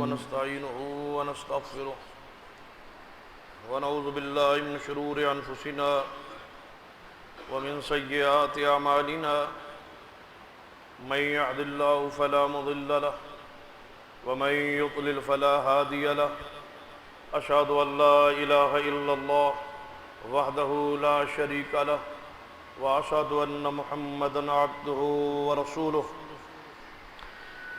ونستعينه ونستغفره ونعوذ بالله من شرور أنفسنا ومن سيئات أعمالنا من يهد الله فلا مضل له ومن يضلل فلا هادي له أشهد أن لا إله إلا الله وحده لا شريك له وأشهد أن محمدًا عبده ورسوله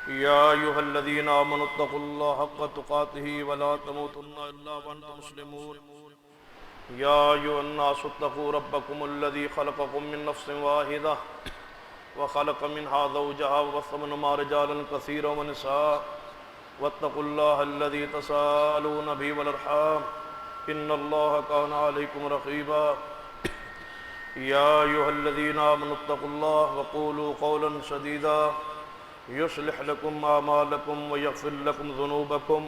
يا أيها الذين آمنوا اتقوا الله حق تقاته ولا تموتن إلا وأنتم مسلمون يا أيها الناس اتقوا ربكم الذي خلقكم من نفس واحدة وخلق منها زوجها وبث منهما رجالا كثيرا ونساء واتقوا الله الذي تساءلون به والأرحام إن الله كان عليكم رقيبا يا أيها الذين آمنوا اتقوا الله وقولوا قولا سديدا يصلح لكم أعمالكم ويغفر لكم ذنوبكم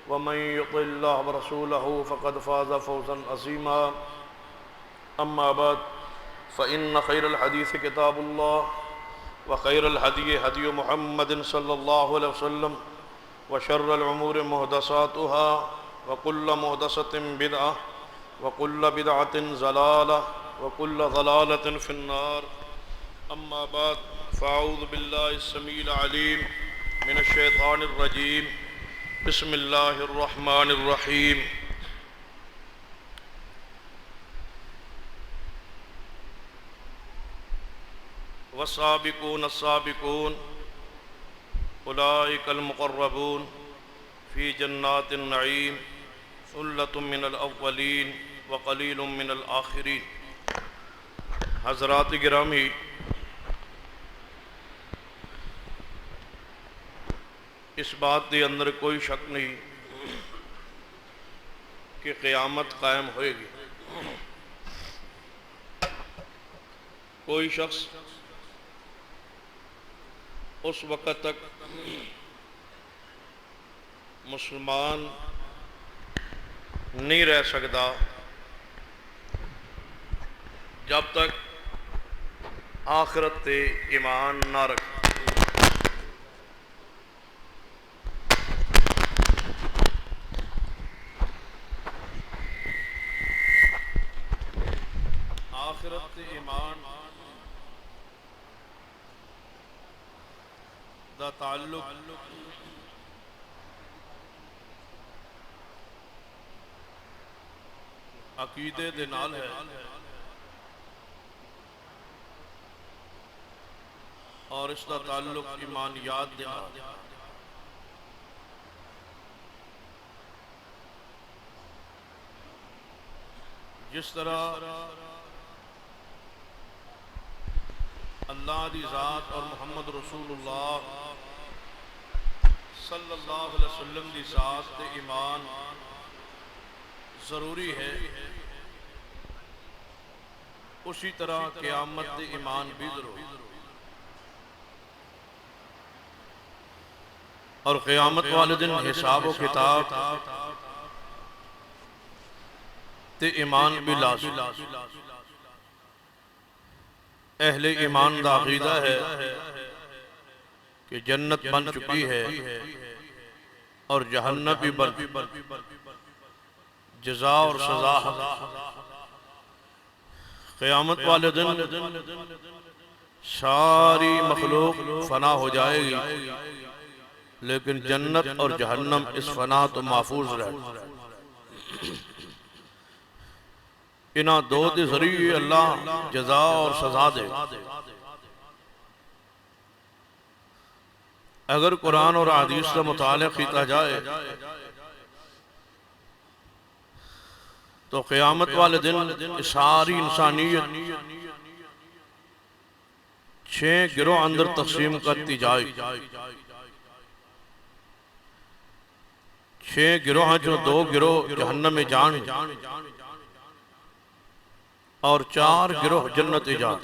ومن يطع الله ورسوله فقد فاز فوزا عظيما أما بعد فإن خير الحديث كتاب الله وخير الهدي هدي محمد صلى الله عليه وسلم وشر الأمور محدثاتها وكل محدثة بدعة وكل بدعة ضلالة وكل ضلالة في النار أما بعد فأعوذ بالله السميع العليم من الشيطان الرجيم بسم الله الرحمن الرحيم والسابقون السابقون أولئك المقربون في جنات النعيم ثلة من الأولين وقليل من الآخرين۔ حضرات گرامی، اس بات کے اندر کوئی شک نہیں کہ قیامت قائم ہوئے گی۔ کوئی شخص اس وقت تک مسلمان نہیں رہ سکتا جب تک آخرت تے ایمان نہ رکھ۔ آخرت تے ایمان دا تعلق عقیدے دے نال ہے اور اس کا تعلق ایمانیات دے نال۔ جس طرح اللہ دی ذات اور محمد رسول اللہ صلی اللہ علیہ وسلم دی ذات تے ایمان ضروری ہے، اسی طرح قیامت تے ایمان بھی ضروری ہے۔ اور قیامت والے دن حساب و کتاب تے ایمان بھی لازم۔ اہل ایمان دا عقیدہ ہے کہ جنت بن چکی ہے اور جہنم بھی بن، جزا اور سزا۔ قیامت والے دن ساری مخلوق فنا ہو جائے گی، لیکن جنت اور جہنم اس فنا تو محفوظ رہے۔ انہاں دو دے ذریعے اللہ جزا اور سزا دے۔ اگر قرآن اور حدیث کا مطالعہ کیتا جائے تو قیامت والے دن ساری انسانیت 6 گروہ اندر تقسیم کرتی جائے۔ 6 گروہ جو 2 گروہ جہنم میں جان اور 4 گروہ جنت جان۔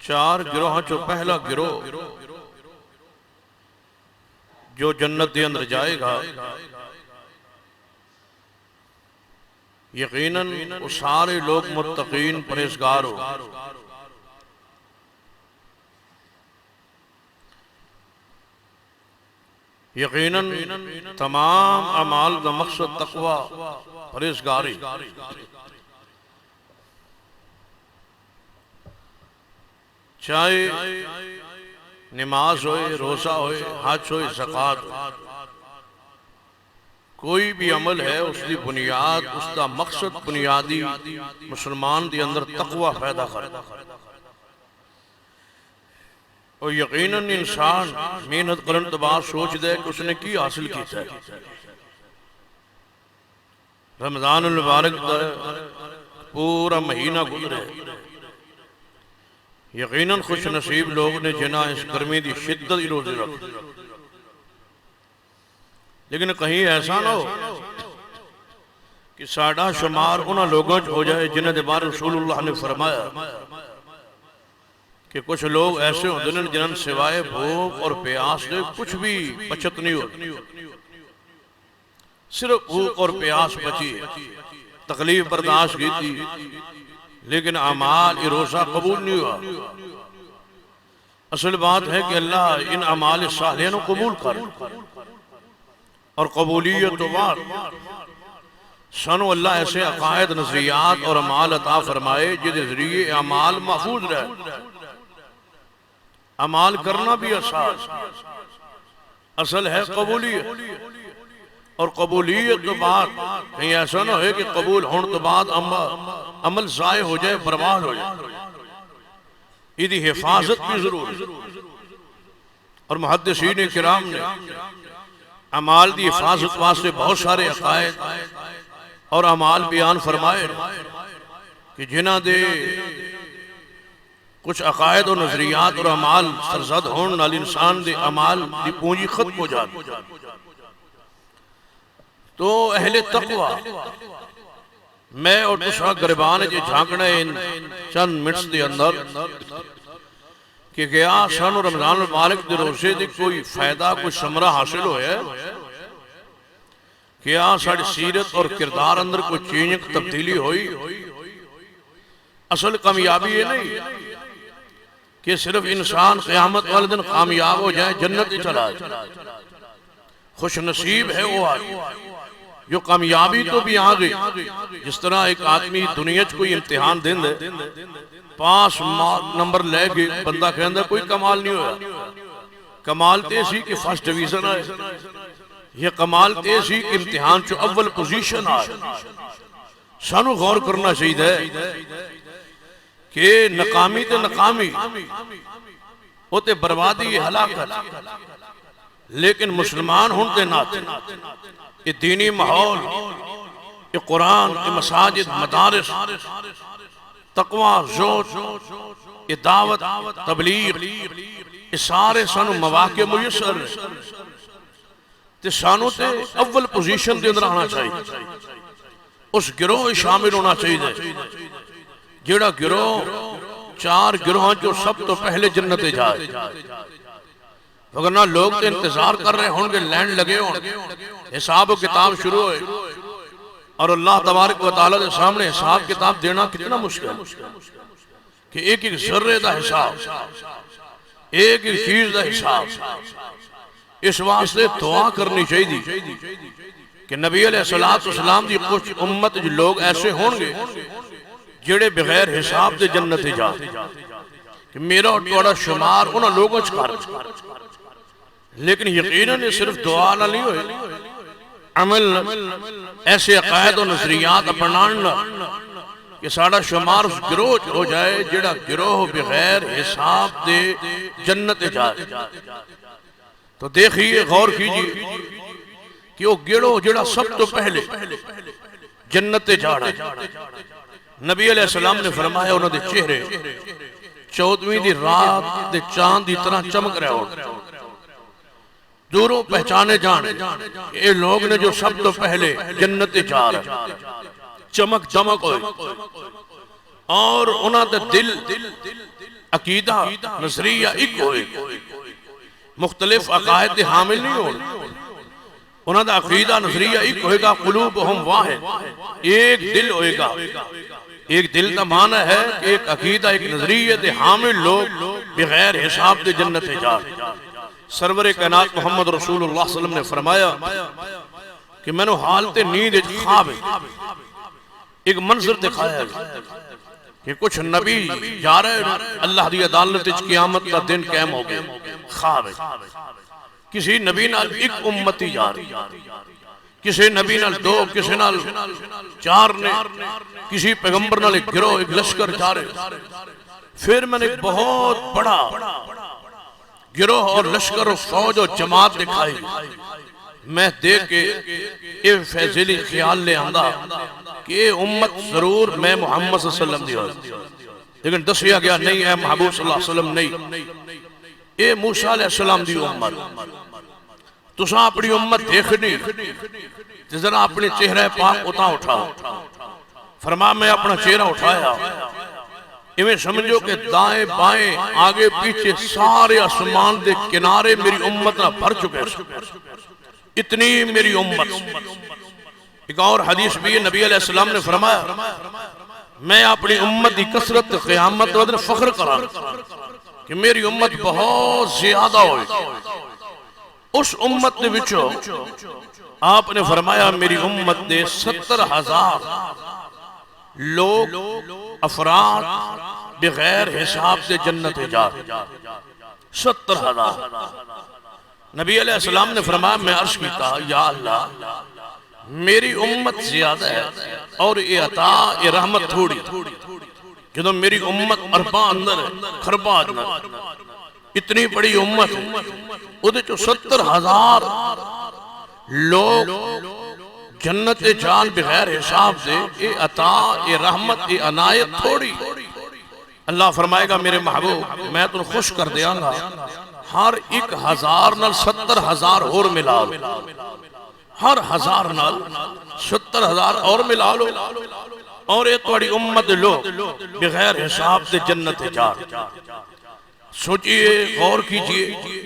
4 گروہ جو پہلا گروہ جو جنت کے اندر جائے گا، یقیناً وہ سارے لوگ متقین پرہیزگار ہو۔ یقیناً تمام اعمال دا مقصد تقوی پرہیزگاری، چاہے نماز ہوئے، روزہ ہوئے، حج ہوئے، زکوٰۃ ہوئے، کوئی بھی عمل ہے اس کی بنیاد، اس کا مقصد بنیادی مسلمان دی اندر تقوی پیدا کرنا، اور یقیناً انسان محنت کرن تو بعد سوچ دے کہ اس نے کی حاصل کیتا ہے۔ رمضان المبارک دا پورا مہینہ گزرے، یقیناً خوش نصیب لوگ نے جنہاں اس گرمی دی شدت ہی روزے رکھ، لیکن کہیں ایسا نہ ہو کہ ساڑھا شمار انہاں لوگوں ہو جائے جنہاں دے بارے رسول اللہ نے فرمایا کہ کچھ لوگ ایسے ہوں جنہاں سوائے بھوک اور پیاس دے کچھ بھی بچت نہیں ہوتی، صرف بھوک اور پیاس بچی، تکلیف برداشت کی تھی، لیکن اعمال روزہ قبول نہیں ہوا۔ اصل بات ہے کہ اللہ ان اعمال صالحین کو قبول کر، اور قبولیت تو بات سنو اللہ ایسے عقائد، نظریات اور اعمال عطا فرمائے جدے ذریعے اعمال محفوظ رہے۔ اعمال کرنا بھی اصل ہے قبولیت، اور قبولیت تو بعد کہیں ایسا نہ ہے کہ قبول ہونے تو بعد عمل ضائع ہو جائے، برباد ہو جائے، یہ حفاظت کی ضرورت۔ اور محدثین کرام نے اعمال دی حفاظت واسطے بہت سارے عقائد اور اعمال بیان فرمائے کہ جنہاں دے کچھ عقائد و نظریات اور اعمال سرزد ہون نال انسان دے اعمال دی پونجی ختم ہو جاتی۔ تو اہل تقوی میں اور دوسرا گربان جے جھانکنا ہے چند منٹس دے اندر کہ کیا سن رمضان المبارک دے روزے دے کوئی فائدہ، کوئی ثمرہ حاصل ہویا ہے؟ کیا ساڑھی سیرت اور کردار اندر کوئی چینج تبدیلی ہوئی؟ اصل کامیابی یہ نہیں کہ صرف انسان قیامت والے دن کامیاب ہو جائے، جنت چلا جائے۔ خوش نصیب ہے وہ آدمی جو کامیابی تو بھی آگئی، جس طرح ایک آدمی دنیا کوئی امتحان دیں دے 5 نمبر لے کے بندہ کہندہ کوئی کمال نہیں ہوا، کمال تیسی کہ فرسٹ ڈویژن آئے، یہ کمال تیسی کہ امتحان چو اول پوزیشن آئے۔ سانو غور کرنا چاہیے کہ ناکامی تے ناکامی وہ تے بربادی ہلاکت، لیکن مسلمان ہونتے ناتے یہ دینی ماحول، یہ قرآن، یہ مساجد، مدارس، تقوی، زہد، یہ دعوت، تبلیغ، یہ سارے سانو مواقع میسر تے سانو تے اول پوزیشن دے اندر آنا چاہیے، اس گروہ شامل ہونا چاہیے جیڑا گروہ 4 گروہاں جو سب تو پہلے جنت جائے، وگرنہ لوگ تے انتظار کر رہے ہوں گے، لینڈ لگے ہوں گے، حساب و کتاب شروع ہوئے، اور اللہ تبارک و تعالیٰ کے سامنے حساب کتاب دینا کتنا مشکل ہے کہ ایک ایک ذرے دا حساب، ایک ایک چیز دا حساب۔ اس واسطے دعا کرنی چاہیے کہ نبی علیہ السلام دی کچھ امت لوگ ایسے ہوں گے جڑے بغیر حساب دے جنت جا، کہ میرا اور توڑا شمار انہاں لوگوں چکار، لیکن یقیناً صرف دعا نہ نہیں ہوئے، عمل ایسے عقائد و نظریات اپنانا کہ ساڑھا شمار اس گروہ ہو جائے جڑا گروہ بغیر حساب دے جنت جائے۔ تو دیکھئے، غور کیجئے کہ وہ گروہ جڑا سب تو پہلے جنت جا رہا ہے۔ نبی علیہ السلام نے فرمایا انہوں نے چہرے 14ویں دی رات دے چاند دی طرح چمک رہے ہو، دوروں پہچانے جانے یہ لوگ نے جو سب تو پہلے جنت جا رہے، چمک دمک ہوئے، اور انہوں نے دل، عقیدہ، نظریہ ایک ہوئے، مختلف عقائد حامل نہیں ہوئے، انہوں نے عقیدہ نظریہ ایک ہوئے گا، قلوبہم واحد، ایک دل ہوئے گا۔ ایک دل کا معنی ہے کہ ایک عقیدہ، ایک نظریہ دے حامل لوگ بغیر حساب دے جنت جا، سرور کائنات محمد رسول اللہ صلی اللہ علیہ وسلم نے فرمایا کہ میں نے حالت نیند خواب ایک منظر دکھایا کہ کچھ نبی جا رہے ہیں اللہ دی عدالت قیامت کا دن قائم ہو گئے خواب کسی نبی نال ایک امتی جا رہی کسی نبی نال دو کسی نال چار نے کسی پیغمبر نال ایک گروہ ایک لشکر جا رہے پھر میں نے ایک بہت بڑا گروہ اور لشکر اور فوج اور جماعت دکھائی میں دیکھ کے یہ فیضلی خیال لے آندہ کہ یہ امت ضرور میں محمد صلی اللہ علیہ وسلم دی ہوئی لیکن دسیا گیا نہیں اے محبوب صلی اللہ علیہ وسلم نہیں یہ موسیٰ علیہ السلام دی امت تو ساں اپنی امت دیکھنی ذرا اپنے چہرہ پاک اٹھا فرما میں اپنا چہرہ اٹھایا انہیں سمجھو کہ دائیں بائیں آگے پیچھے سارے آسمان دے کنارے میری امت نہ بھر چکے اتنی میری امت ایک اور حدیث بھی نبی علیہ السلام نے فرمایا میں اپنی امت دی کثرت قیامت ودن فخر کرا کہ میری امت بہت زیادہ ہوئی اس امت نے بچو آپ نے فرمایا میری امت نے 70,000 لوگ افراد بغیر حساب سے جنت جا 70,000 نبی علیہ السلام نے فرمایا میں عرض کیتا یا اللہ میری امت زیادہ ہے اور یہ عطا یہ رحمت تھوڑی جدو میری امت اربا اندر ہے خربا اندر اتنی بڑی امت ادھے جو 70,000 لوگ جنت جان بغیر حساب سے یہ عطا یہ رحمت یہ عنایت تھوڑی اللہ فرمائے گا میرے محبوب میں تن خوش کر دیا گا ہر 1,000 نال 70,000 اور ملا لو ہر 1,000 نال 70,000 اور ملا لو اور یہ توڑی امت لوگ بغیر حساب سے جنت جا سوچئے غور کیجئے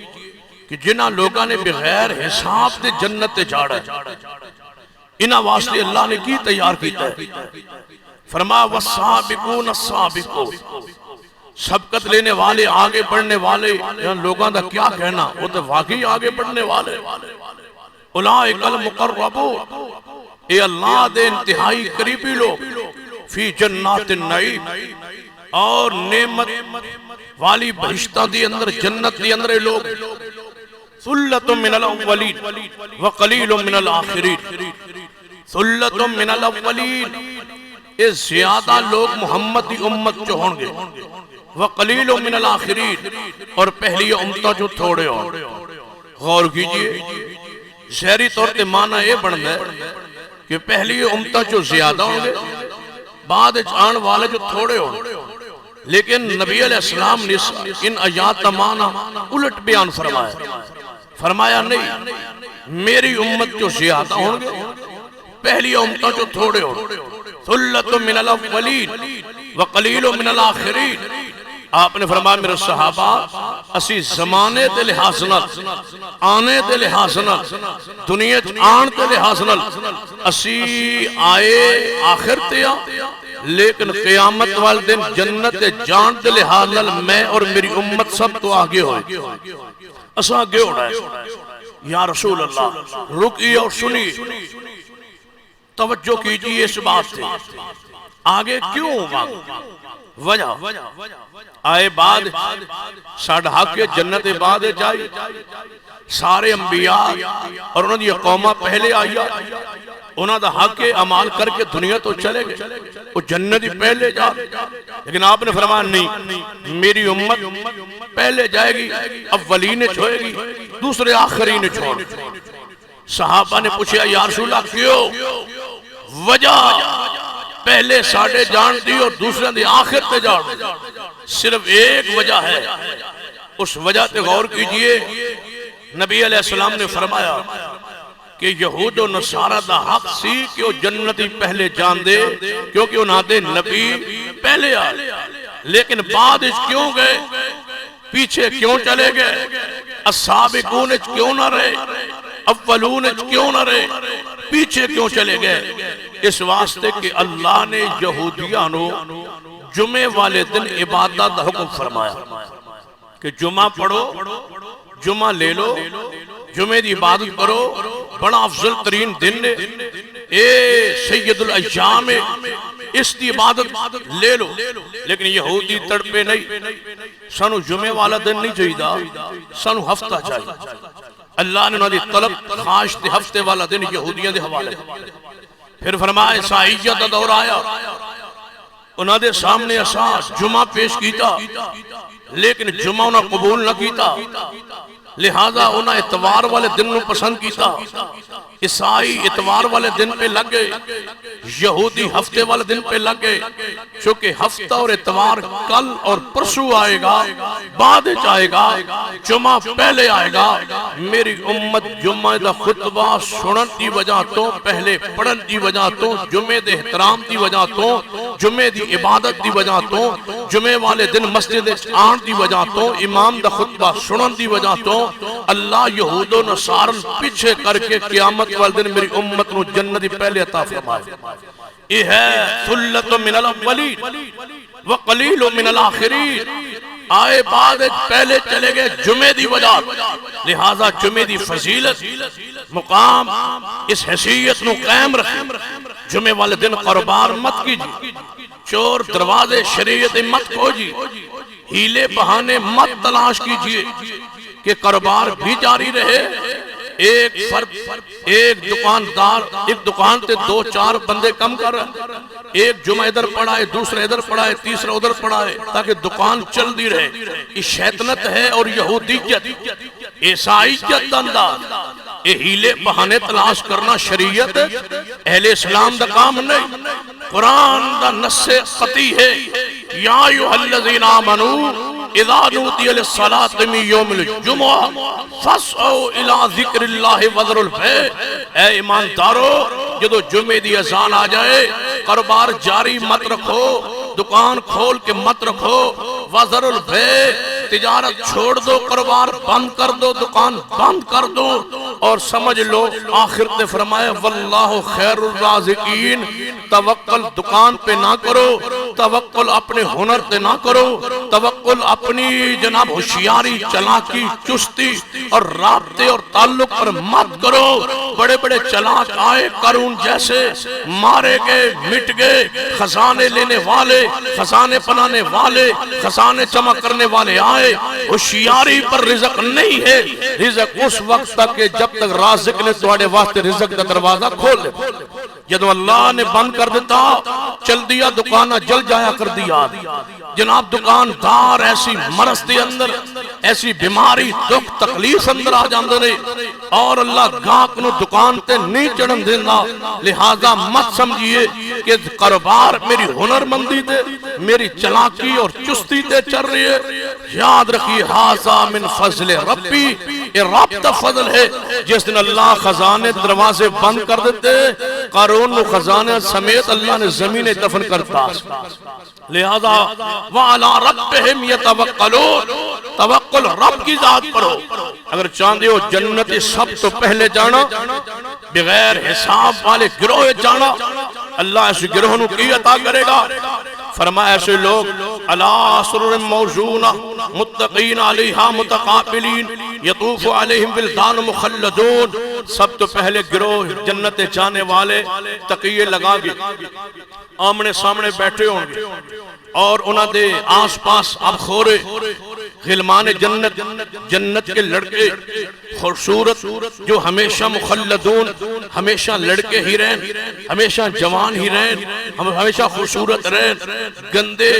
کہ جنہ لوگاں نے بغیر حساب سے جنت جاڑا انہاں واسطے اللہ نے کی تیار کیتا ہے فرما والسابقون السابقون سبقت لینے والے آگے بڑھنے والے لوگاں دا کیا کہنا وہ تو واقعی آگے بڑھنے والے اولئک المقربون اے اللہ دے انتہائی قریبی لوگ فی جنات النعیم اور نعمت والی بہشتہ دی اندر جنت دی اندر لوگ ثلۃ من الاولین وقلیل من الاخرین ثلۃ من الاولین یہ زیادہ لوگ محمد دی امت جو ہوں گے وقلیل من الاخرین اور پہلی امتہ جو تھوڑے ہوں غور کیجئے شہری طور تے معنی یہ بڑھنا ہے کہ پہلی امتہ جو زیادہ ہوں گے بعد آن والے جو تھوڑے ہوں لیکن نبی علیہ السلام نے ان آیات کا معنی الٹ بیان فرمایا نہیں میری امت جو زیادہ ہوں گے پہلی امتہ جو تھوڑے ہوں ثلۃ من الاولین وقلیل من الاخرین آپ نے فرمایا میرے صحابہ اسی زمانے دے لحاظ نال آنے دے لحاظ نال دنیا آن دے لحاظ نال اسی آئے آخر تیا لیکن قیامت والدن جنت جان دے لحاظ نال میں اور میری امت سب تو آگے ہوئے اسا آگے ہو رہا ہے یا رسول اللہ رکیے اور سنیے توجہ کیجئے اس بات سے آگے کیوں ہوگا وجہ آئے بعد ساڑھا کے جنت بعد جائی سارے انبیاء اور انہوں نے قومہ پہلے آئی انہوں نے حق عمال کر کے دنیا تو چلے گئے وہ جنتی پہلے جا لیکن آپ نے فرمایا نہیں میری امت پہلے جائے گی اولین چھوئے گی دوسرے آخرین چھوڑ صحابہ نے پوچھا یا رسول اللہ کیوں وجہ پہلے ساڑھے جان دی اور دوسرے دی آخر تے جان صرف ایک وجہ ہے اس وجہ تے غور کیجئے نبی علیہ السلام نے فرمایا کہ یہود و نصارہ دا حق سی کہ وہ جنتی پہلے جان دے کیونکہ انہاں دے نبی پہلے آئے لیکن بعد اس کیوں گئے پیچھے کیوں چلے گئے السابقون کیوں نہ رہے اولون کیوں نہ رہے پیچھے کیوں چلے گئے اس واسطے کہ اللہ نے یہودیانو جمعے والے دن عبادت حکم فرمایا کہ جمعہ پڑھو جمعہ لے لو، جمعے دی عبادت کرو، بڑا افضل ترین دن اے سید الایام، اس دی عبادت لے لو۔ لیکن یہودی تڑپے نہیں، سانو جمعے والا دن نہیں چاہیے، سانو ہفتہ چاہیے۔ اللہ نے انہوں نے طلب خواہش دے ہفتے والا دن یہودیاں دے حوالے۔ پھر فرمائے عیسائیت دا دور آیا، انہوں نے سامنے اساس جمعہ پیش کیتا، لیکن جمعہ انہوں قبول نہ کیتا، لہذا انہوں اتوار والے دن نو پسند کیتا۔ عیسائی اتوار والے دن پہ لگ گئے، یہودی ہفتے والے دن پہ لگ گئے، چونکہ ہفتہ اور اتوار کل اور پرسو آئے گا، بعد آئے گا، جمعہ پہلے آئے گا۔ میری امت جمعہ دا خطبہ سنن دی وجہ تو، پہلے پڑھن دی وجہ تو، جمعے دے احترام دی وجہ تو، جمعے دی عبادت دی وجہ تو، جمعے والے دن مسجد آن دی وجہ تو، امام دا خطبہ سنن دی وجہ تو، اللہ یہود و نصارن پیچھے کر کے قیامت والدن میری امت نو جنت پہلے عطا فرمائے۔ یہ ہے ثلۃ من الاولین وقلیل من الاخرین۔ آئے بعد پہلے چلے گئے جمعے دی وجہ، لہذا جمعے دی فضیلت مقام اس حیثیت نو قائم رکھیں۔ جمعے والے دن قربار مت کیجیے، چور دروازے شریعت مت کھوجیے، ہیلے بہانے مت تلاش کیجیے کہ کاروبار بھی جاری رہے۔ ایک فرد، ایک دکاندار ایک دکان تے دو چار بندے کم کر رہے، ایک جمعہ ادھر پڑھائے، دوسرا ادھر پڑھائے، تیسرا ادھر پڑھائے، تاکہ دکان چل دی رہے۔ یہ شیطنت ہے اور یہودیت، عیسائیت انداز، یہ ہیلے بہانے تلاش کرنا شریعت اہل اسلام دا کام نہیں۔ قرآن دا نص قطعی ہے، یا ایھا الذین آمنوا اذا نودی للصلاۃ من یوم الجمعہ فاسعوا الی ذکر اللہ وذروا البیع۔ اے ایماندارو، جدو جمعے دی اذان آ جائے، کاروبار جاری مت رکھو، دکان کھول کے مت رکھو، وذروا البیع، تجارت چھوڑ دو، کاروبار بند کر دو، دکان بند کر دو، اور سمجھ لو آخر تے فرمایا واللہ خیر الرازقین۔ توکل دکان پہ نہ کرو، توکل اپنے ہنر تے نہ کرو، توکل اپنی جناب ہوشیاری، چلاکی، چستی اور رابطے اور تعلق پر مت کرو۔ بڑے بڑے چلاک آئے قارون جیسے، مارے گئے، مٹ گئے، خزانے لینے والے، خزانے پنانے والے، خزانے جمع کرنے والے آئے۔ ہوشیاری پر رزق نہیں ہے، رزق اس وقت تک کہ جب تک رازق نے تواڈے واسطے رزق دا دروازہ کھول دے۔ جدو اللہ نے بند کر دیتا، چل دیا دکانہ جل جایا کر دیا۔ جناب دکاندار ایسی مرض دے اندر، ایسی بیماری، دکھ تکلیف اندر آ جاندے نے، اور اللہ گاہک نو دکان تے نہیں چڑھن دینا۔ لہذا مت سمجھیے کہ کاروبار میری ہنر مندی تے، میری چلاکی اور چستی تے چل رہی ہے۔ یاد رکھیے ھذا من فضل ربی، یہ رب کا فضل ہے۔ جس دن اللہ خزانے دروازے بند کر دیتے، قارون نو خزانے سمیت اللہ نے زمین دفن کرتا۔ لہذا وَعَلَىٰ رَبِّهِمْ يَتَوَكَّلُونَ، توکل رب کی ذات پر ہو۔ اگر چاہتے ہو جنت سب تو پہلے جانا، بغیر حساب والے گروہ جانا، اللہ ایسے گروہ نو کی عطا کرے گا۔ فرمایا ایسے لوگ علی سرر موضونہ متقین علیہا متقابلین یطوف علیہم ولدان مخلدون۔ سب تو پہلے گروہ جنت جانے والے تقیے لگا گے، آمنے سامنے بیٹھے ہوں گے، اور انہاں دے آس پاس اب خورے غلمان جنت، جنت کے لڑکے خوبصورت جو ہمیشہ مخلدون، ہمیشہ لڑکے ہی رہن، ہمیشہ جوان ہی رہن، ہمیشہ خوبصورت رہن، گندے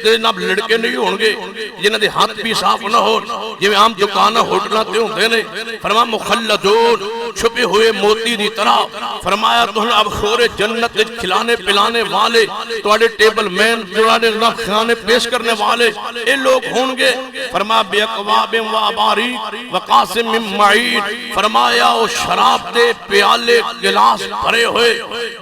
جناب لڑکے نہیں ہوں گے جنہاں دے ہاتھ بھی صاف نہ ہو، جویں عام دکانہ ہوٹلاں تے ہوندے نے۔ فرمایا مخلدون، چھپے ہوئے موتی دی طرح۔ فرمایا تہن اب خورے جنت کھلانے پلانے والے، تواڈے ٹیبل مین جوڑے کھانے پیش کرنے والے اے لوگ ہوں گے۔ فرمایا بے اقواب و اباریق وقاسم من معین۔ فرمایا وہ شراب دے پیالے گلاس بھرے ہوئے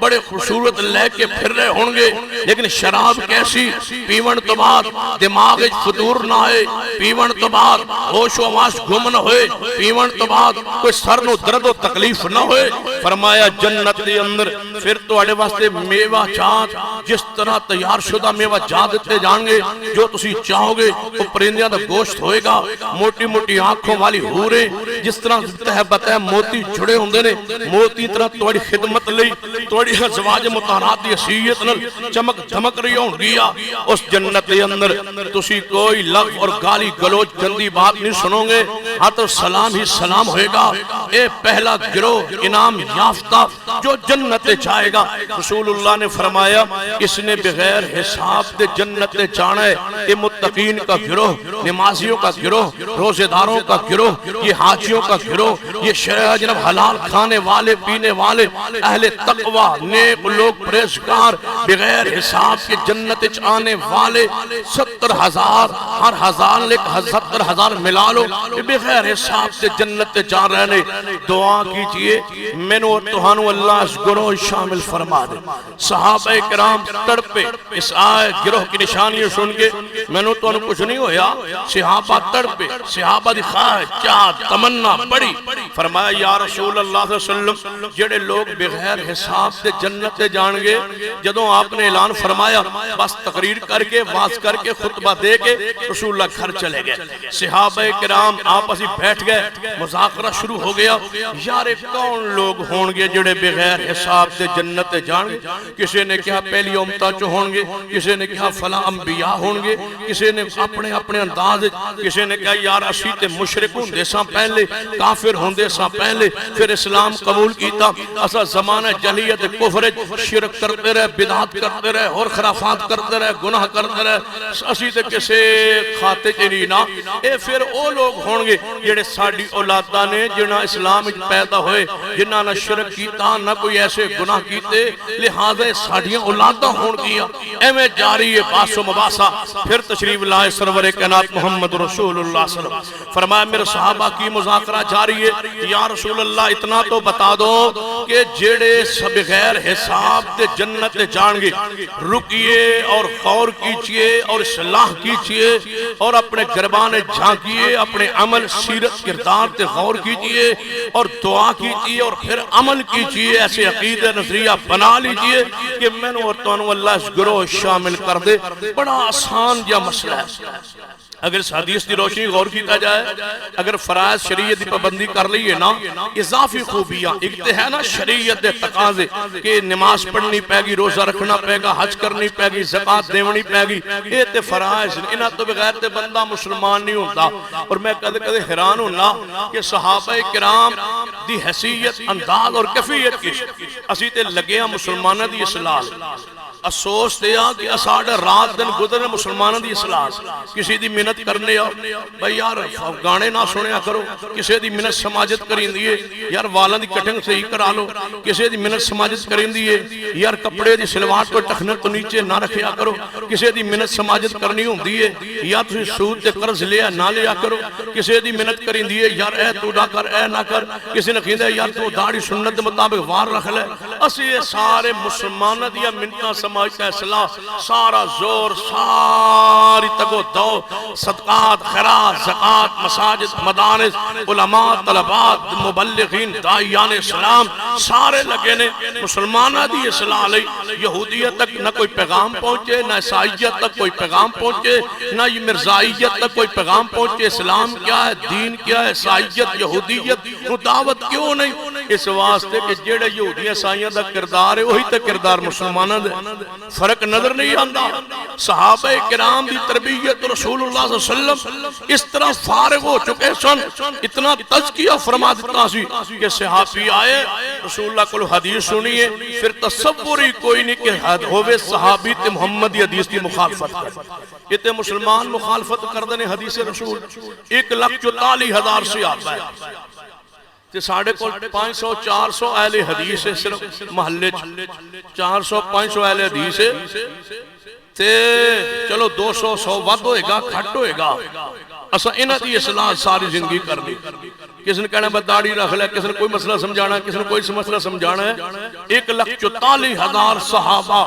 بڑے خوبصورت لے کے پھر رہے ہوں گے، لیکن شراب کیسی؟ پیون تو بعد دماغ فطور نہ آئے، پیون تو بعد ہوش و آواز گم نہ ہوئے، پیون تو بعد کوئی سر نو درد و تکلیف نہ ہوئے. فرمایا جنت دے اندر پھر تواڈے واسطے میوہ جات جس طرح تیار شدہ میوہ جات دیتے جان گے جو تسی چاہو گے. وہ پرندیاں دا گوشت ہوئے گا, موٹی موٹی آنکھوں والی حوریں جس طرح تہبت ہے موتی جڑے ہوندے نے, موتی طرح تواڈی خدمت لئی تواڈی ازواج مطہرات دی حیثیت نال چمک دھمک رہی ہون گیا. اس جنت دے اندر تسی کوئی لغو اور گالی گلوچ گندی بات نہیں سنو گے. ہاں تو سلام ہی سلام ہوئے گا. اے پہلا گروہ انعام یافتہ جو جنت جائے گا. رسول اللہ نے فرمایا اس نے بغیر حساب دے جنت جانا ہے. یہ متقین کا گروہ, نمازیوں کا گروہ, روزے داروں کا گروہ, یہ حاجیوں کا گروہ, یہ شرع جنب حلال کھانے والے پینے والے اہل تقوی نیک لوگ پرہیزگار بغیر حساب کے جنت آنے والے 70,000 ہر ہزار لے 70,000 ملا لو بغیر حساب سے جنت جا رہنے. دعا کیجئے میں نے تہانو اللہ اس گروہ شامل فرما دے. صحابہ کرام تڑپے اس آئے گروہ کی نشانیوں سن کے. میں نے تو کچھ نہیں ہویا, صحابہ تڑپے, صحابہ دی خواہش چاہت تمنا بڑی. فرمایا یا رسول اللہ صلی اللہ علیہ وسلم جڑے لوگ بغیر حساب سے جنت جان گے. جدوں آپ نے اعلان فرمایا بس تقریر کر کے واز کر کے خطبہ دے کے رسول اللہ گھر چلے گئے. صحابہ کرام آپس ہی بیٹھ گئے, مذاکرہ شروع ہو گیا. یار کون لوگ ہون گے جڑے بغیر حساب سے جنت جان گے؟ کسی نے کہا پہلی امتا چو ہون گے, کسی نے کہا فلاں انبیاء ہون گے, کسی نے اپنے اپنے انداز, کسی نے کہا یار اسی تے مشرک ہوں دے ساں پہلے, کافر ہوں دے ساں پہلے, پھر اسلام قبول کیتا. اسا زمانہ جہلیت کفر شرک کرتے رہے, بدعات کرتے رہے, اور خرافات کرتے رہے, گناہ کرتے رہے, اسی تے کسے کھاتے چلی نا. اے پھر او لوگ ہون گے جڑے ساڑی اولادہ نے جنہاں اسلام پیدا ہوئے, جنہاں نہ شرک کیتا نہ کوئی ایسے گناہ کیتے, لہذا ساڑیاں اولادہ ہون گیا. اے جاری ہے باس و مباسا. پھر تشریف لائے سرور کائنات محمد رسول اللہ صلی اللہ علیہ وسلم. فرمایا میرے صحابہ کی مذاکرہ جاری ہے. یا رسول اللہ اتنا تو بتا دو کہ جڑے بغیر حساب دے جنت جان گے, رکیے اور غور کیجئے اور اصلاح کیجئے اور اپنے گربان جھانکیے, اپنے عمل سیرت کردار تے غور کیجئے اور دعا کیجئے اور پھر عمل کیجئے. ایسے عقیدہ نظریہ بنا لیجئے کہ میں نے اور تو اللہ اس گروہ شامل کر دے. بڑا آسان یا مسئلہ ہے. اگر اس حدیث دی روشنی غور کیتا جائے, اگر فرائض شریعت دی پابندی کر لئیے نا, اضافی خوبیاں ایک تے ہے نا شریعت دے تقاضے کہ نماز پڑھنی پہ گی, روزہ رکھنا پہ گا, حج کرنی پہ گی, زکاة دیونی پہ گی. یہ تے فرائض انہاں تو بغیر تے بندہ مسلمان نہیں ہوتا. اور میں کدے کدے حیران ہونا کہ صحابہ کرام دی حیثیت انداز اور کیفیت کی اسی تے لگے ہیں مسلمانہ دی اصلاح. افسوس دیا کہ اساڑا رات دن گزرنے مسلمانوں دی اصلاح. کسی دی منت کرنے آؤ بھئی یار گانے نہ سنیا کرو, کسی دی منت سماجت کریں دیئے یار والن دی کٹنگ صحیح کرا لو, کسی دی منت سماجت کریں دیئے یار کپڑے دی سلوات کو ٹخنر تو نیچے نہ رکھیا کرو, کسی دی منت سماجت کرنی ہوں دیئے یا تسی سود تے قرض لیا نہ لیا کرو, کسی دی منت کریں دیئے یار اے تو نہ کر اے نہ کر, کسی نے کہندے یار تو داڑھی سنت مطابق وار رکھ لے. اسی یہ سارے مسلمانہ دیا منتہ سماجتا اصلاح, سارا زور ساری تگو دو, صدقات, خیرات, زکاة, مساجد, مدارس, علماء, طلبات, مبلغین, داعیان اسلام سارے لگے نے مسلمانہ دی اصلاح لئی. یہودیت تک نہ کوئی پیغام پہنچے, نہ عیسائیت تک کوئی پیغام پہنچے, نہ یہ مرزائیت تک کوئی پیغام پہنچے. اسلام کیا ہے, دین کیا ہے, عیسائیت, یہودیت, دعوت کیوں نہیں؟ اس واسطے کہ جڑے یہودیاں عیسائیاں دا کردار ہے وہی تے کردار مسلمانہ دے, فرق نظر نہیں آندا. صحابہ کرام دی تربیت رسول اللہ صلی اللہ علیہ وسلم اس طرح فارغ ہو چکے سن, اتنا تذکیہ فرما دیتا سی کہ صحابی آئے رسول اللہ کو حدیث سنیے, پھر تصور ہی کوئی نہیں کہ ہوئے صحابی تے محمدی حدیث کی مخالفت کر. یہ تے مسلمان مخالفت کردنے حدیث رسول 1,44,000 سے آتا ہے. تے ساڑھے کو 500-400 اہل حدیث ہے, صرف محلے 400-500 اہل حدیث ہے. تے چلو 200-100 ود ہوئے گا, کھٹ ہوئے گا. اسا انہاں دی اصلاح ساری زندگی کرنی. کس نے کہنا داڑھی رکھ لے, کس نے کوئی مسئلہ سمجھانا, کس نے کوئی مسئلہ سمجھانا ہے. 1,44,000 صحابہ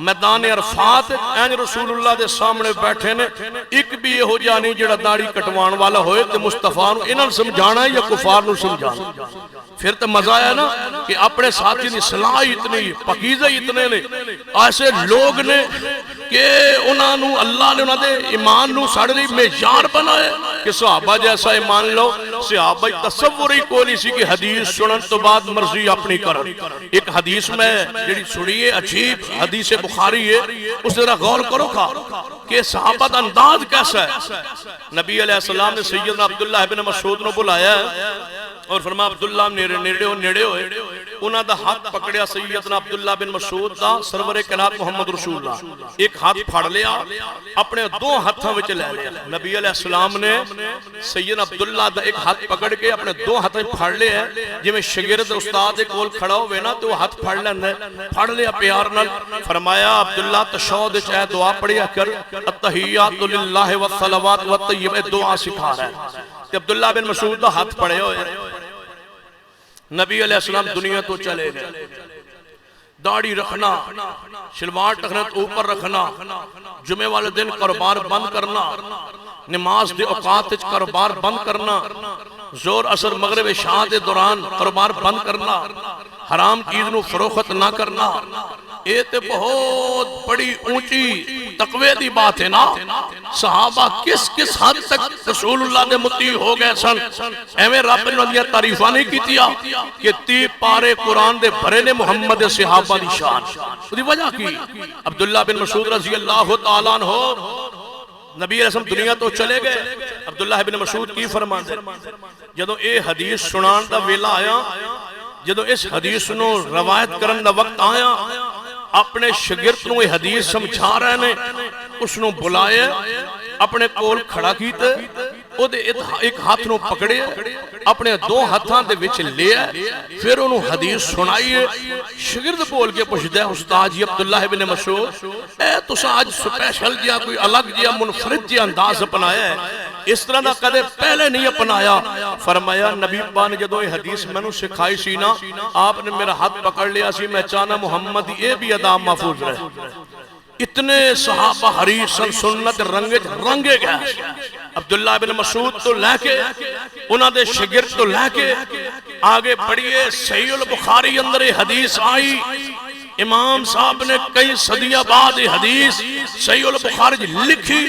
میدان عرفات این رسول اللہ دے سامنے بیٹھے نے, ایک بھی یہ ہو جانی جڑا داڑھی کٹوان والا ہوئے تے مصطفیٰ نو انہاں سمجھانا ہے یا کفار نو سمجھانا. پھر تو مزہ آیا نا کہ اپنے ساتھی دی صلاح اتنی, پاکیزہ اتنے نے, ایسے لوگ نے کہ انہاں نو اللہ نے انہاں دے ایمان نو ساڑھے دی معیار بنائے کہ صحابہ جیسا ایمان لو. صحابہ تصور ہی کوئی نہیں سی کہ حدیث سنن تو بعد مرضی اپنی کرن. ایک حدیث میں جڑی سنیے عجیب حدیث بخاری ہے, اس ذرا غور کرو کھا کہ صحابہ دا انداز کیسا ہے. نبی علیہ السلام نے سیدنا عبداللہ بن مسعود نو بلایا اور فرمایا عبداللہ نیڑے ہوئے, انہاں دا ہاتھ پکڑیا سیدنا عبداللہ بن مسعود دا, سرور کائنات محمد رسول اللہ ایک ہاتھ پھاڑ لیا, اپنے دو ہاتھاں وچ لے لیا. نبی علیہ السلام نے سیدنا عبداللہ دا ایک ہاتھ پکڑ کے اپنے دو ہاتھ پھاڑ لیا, جی میں شاگرد استاد ایک کول کھڑا ہوئے نا تو وہ ہاتھ پھاڑ لینا ہے, پھاڑ لیا پیار نال. فرمایا عبداللہ تشہد چاہے دعا پڑھیا کر, التحیات للہ والصلوات والطیبات, دعا سکھا رہا ہے. عبداللہ بن مسعود دا ہاتھ پڑے ہوئے. نبی علیہ السلام دنیا تو چلے گئے. داڑھی رکھنا, شلوار ٹکنا تو اوپر رکھنا, جمعے والے دن کاروبار بند کرنا, نماز دے اوقات کاروبار بند کرنا, زور اثر مغرب عشاء دے دوران کاروبار بند کرنا, حرام چیز نو فروخت نہ کرنا. یہ تے بہت بڑی اونچی تقوی دی بات ہے نا. صحابہ کس حد تک رسول اللہ دے مطیع ہو گئے سن. ایویں رب نے انہاں تعریفاں نہیں کیتیا کہ 30 پارے قرآن دے بھرے نے محمد صحابہ دی شان. اس دی وجہ کی عبداللہ بن مسعود رضی اللہ تعالیٰ عنہ نبی علیہ السلام دنیا تو چلے گئے. عبداللہ بن مسعود کی فرمان دے جدوں اے حدیث سنان دا ویلا آیا, جدوں اس حدیث نو روایت کرن دا وقت آیا, اپنے شاگرد نو یہ حدیث سمجھا رہے نے, اس نو بلائے, اپنے کول کھڑا کیتے, او دے ایک ہاتھ نو پکڑے, اپنے دو ہاتھاں دے وچ لے, پھر انہوں حدیث سنائیے. شاگرد بول کے پوچھتا ہے استاد جی عبداللہ بن مسعود, اے تساں آج سپیشل جیا کوئی الگ جیا منفرد جیا انداز اپنایا ہے, اس طرح دا کدے پہلے نہیں اپنایا. فرمایا نبی پاک نے جدوں یہ حدیث میں نے سکھائی سی نا, آپ نے میرا ہاتھ پکڑ لیا سی, میں چاہنا محمد یہ بھی ادا محفوظ رہے. اتنے صحابہ حریص سنت رنگے گئے. عبداللہ بن مسعود تو لے کے, انہاں دے شاگرد تو لے کے آگے بڑھئے. صحیح البخاری اندر یہ حدیث آئی, امام صاحب نے کئی صدیہ بعد یہ حدیث صحیح البخاری لکھی.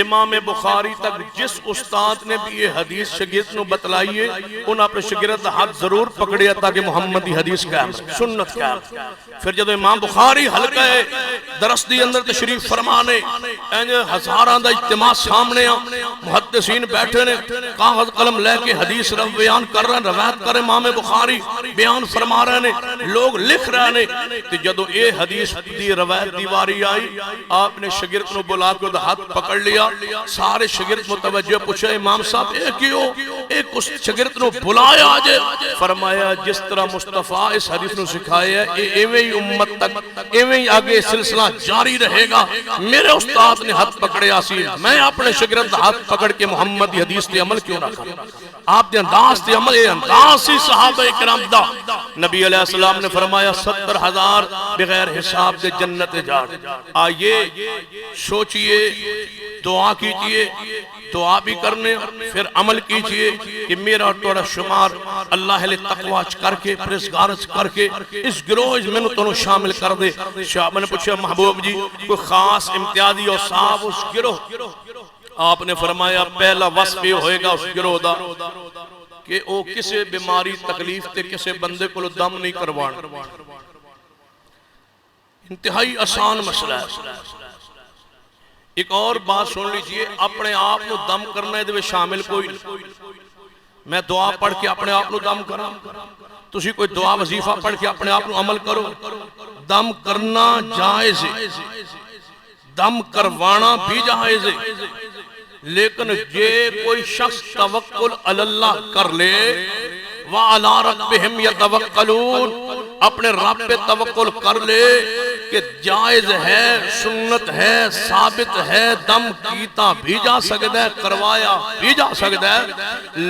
امام بخاری تک جس استاد نے بھی یہ حدیث شاگرد نو بتلائیے, انہاں اپنے شاگرد ہاتھ ضرور پکڑیا تاکہ محمدی حدیث قائم سنت قائم. پھر جب امام بخاری حلقہ درس دی اندر تشریف فرمانے, ہزاران دا اجتماع سامنے, محدثین بیٹھے نے, کاغذ قلم لے کے حدیث بیان کر رہے ہیں, روایت کر امام بخاری بیان فرما رہے ہیں, لوگ لکھ رہے ہیں. تو جدو اے حدیث دی روایت دیواری آئی, آپ نے شاگرد نو بلا کے ہاتھ پکڑ لیا. سارے شاگرد متوجہ پوچھا امام صاحب اے کیوں, ایک اس شاگرد نو بلایا آجے. فرمایا جس طرح مصطفیٰ اس حدیث نو سکھایا ہے, ایویں ہی امت تک ایویں ہی آگے سلسلہ جاری رہے گا. میرے استاد نے ہاتھ پکڑے آسی, میں اپنے شاگرد ہاتھ پکڑ کے محمد دی حدیث تے عمل کیوں نہ کروں. آپ دے انداز تے عمل, اے انداز سی صحابہ کرام دا. نبی علیہ السلام نے فرمایا 70,000 بغیر حساب دے جنت جا. آئیے سوچئے, دعا کیجئے, دعا بھی کرنے, پھر عمل کیجئے کہ میرا اور توڑا شمار اللہ لے تقوی کر کے, پرزگارت کر کے اس گروہ میں تو شامل کر دے. شاہ نے پوچھا محبوب جی کوئی خاص امتیازی اور صاحب اس گروہ. آپ نے فرمایا پہلا وصف یہ ہوئے گا اس گروہ دا کہ وہ کسے بیماری تکلیف تے کسے بندے کو دم نہیں کروان. انتہائی آسان مسئلہ ہے. ایک اور بات سن لیجئے, اپنے آپ نو دم کرنا ہے دے شامل کوئی نہیں. میں دعا پڑھ کے اپنے آپ نو دم کرا, تسی کوئی دعا وظیفہ پڑھ کے اپنے آپ نو عمل کرو. دم کرنا جائز ہے, دم کروانا بھی جائز ہے, لیکن یہ کوئی شخص توکل اللہ کر لے, وَعَلَىٰ رَبِّهِمْ يَتَوَكَّلُونَ, اپنے رب پہ توکل کر لے, کہ جائز ہے، سنت ہے، ثابت ہے، دم کیتا بھی جا سکتا ہے، کروایا بھی جا سکتا ہے،